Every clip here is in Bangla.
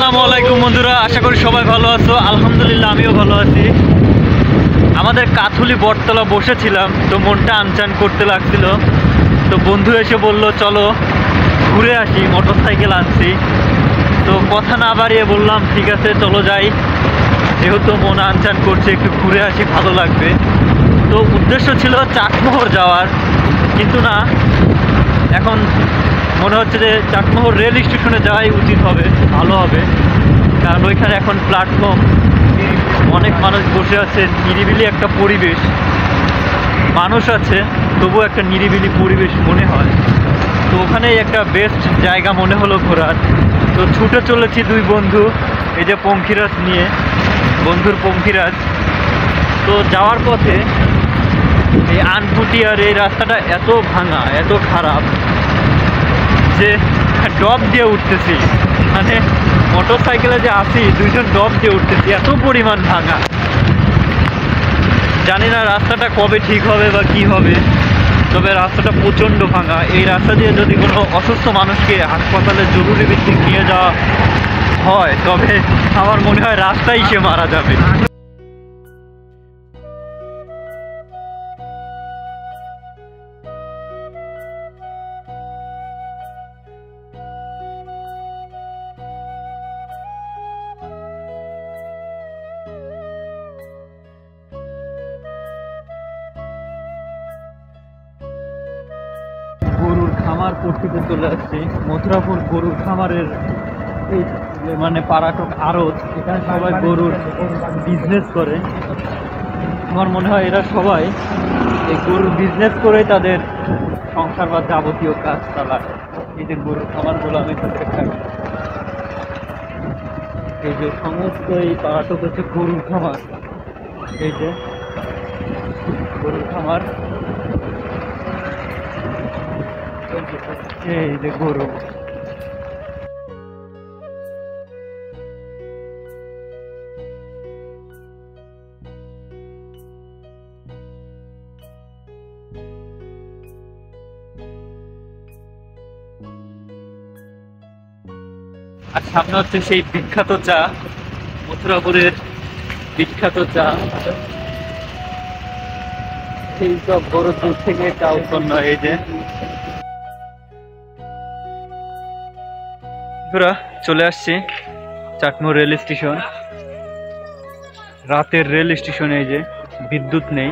আসসালামু আলাইকুম বন্ধুরা, আশা করি সবাই ভালো আছো। আলহামদুলিল্লাহ আমিও ভালো আছি। আমাদের কাথুলি বটতলা বসেছিলাম, তো মনটা আনচান করতে লাগছিল। তো বন্ধু এসে বলল চলো ঘুরে আসি, মোটর সাইকেল আনছি। তো কথা না বাড়িয়ে বললাম ঠিক আছে চলো যাই, যেহেতু মন আনচান করছে একটু ঘুরে আসি, ভালো লাগবে। তো উদ্দেশ্য ছিল চাটমোহর যাওয়ার, কিন্তু না, এখন মনে হচ্ছে যে চাটমোহর রেল স্টেশনে যাওয়াই উচিত হবে, ভালো হবে। কারণ ওইখানে এখন প্ল্যাটফর্ম, অনেক মানুষ বসে আছে, নিরিবিলি একটা পরিবেশ, মানুষ আছে তবুও একটা নিরিবিলি পরিবেশ মনে হয়। তো ওখানেই একটা বেস্ট জায়গা মনে হলো ঘোরার। তো ছুটে চলেছি দুই বন্ধু, এই যে পঙ্খিরাজ নিয়ে, বন্ধুর পঙ্খিরাজ। তো যাওয়ার পথে এই আনপুটিয়ার এই রাস্তাটা এত ভাঙা, এত খারাপ যে ডব দিয়ে উঠতেছি, মানে মোটর সাইকেলে যে আসি দুইজন ডব দিয়ে উঠতেছি, এত পরিমাণ ভাঙা। জানি না রাস্তাটা কবে ঠিক হবে বা কি হবে, তবে রাস্তাটা প্রচণ্ড ভাঙা। এই রাস্তা দিয়ে যদি কোনো অসুস্থ মানুষকে হাসপাতালে জরুরি ভিত্তিক নিয়ে যাওয়া হয়, তবে আমার মনে হয় রাস্তায় সে মারা যাবে। গরুর খামার পড়তে চলে আসছি, মথুরাপুর গরুর খামারের এই মানে পারাটক আড়ত, এখানে সবাই গরুর বিজনেস করে। আমার মনে হয় এরা সবাই এই গরুর বিজনেস করে তাদের সংসার বা যাবতীয় কাজ চালায়। এই যে গরুর খামারগুলো আমি তো দেখাই, এই যে সমস্ত এই পারাটক হচ্ছে গরুর খামার। এই যে গরুর খামার, এই যে গরু। আর সামনে হচ্ছে সেই বিখ্যাত চা, মথুরাপুরের বিখ্যাত চা। সেই সব গরুর দুধ থেকে চা উৎপন্ন। এই যে চলে আসছি চাটমোহর রেল স্টেশন, রাতের রেল স্টেশন। এই যে বিদ্যুৎ নেই,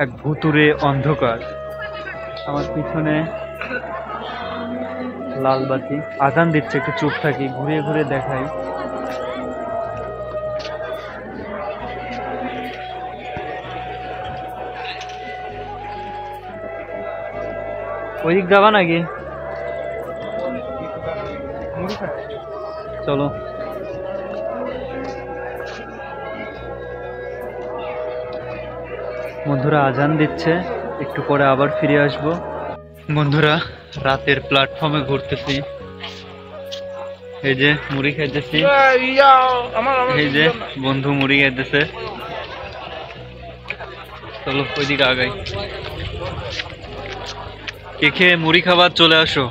এক ভুতুরে অন্ধকার। আমার পিছনে লালবাতি, আজান দিচ্ছে, একটু চুপ থাকি, ঘুরে ঘুরে দেখাই। ওইদিক যাবা নাকি? চলো। বন্ধুরা আজান দিচ্ছে, একটু পরে আবার ফিরে আসবো। বন্ধুরা রাতের প্ল্যাটফর্মে ঘুরতেছি, এই যে মুড়ি খাইতেছি, এই যে বন্ধু মুড়ি খাইতেছে। চলো ওইদিকে আগাই, কে খেয়ে মুড়ি খাবার চলে আসো।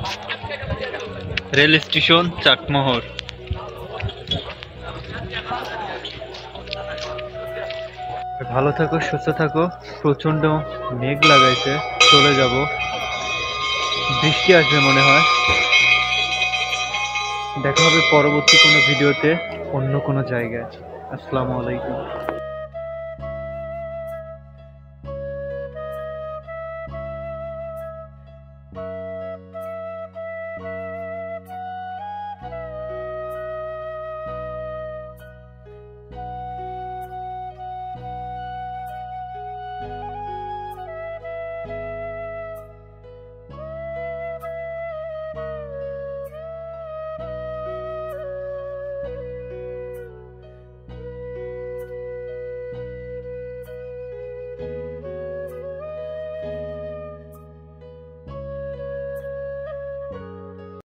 Rail station Chatmohar. ভালো থাকো, সুস্থ থাকো। প্রচন্ড মেঘ লাগাইছে, চলে যাব, বৃষ্টি আসবে মনে হয়। দেখা হবে পরবর্তী কোনো ভিডিওতে, অন্য কোনো জায়গায়। আসসালামু আলাইকুম।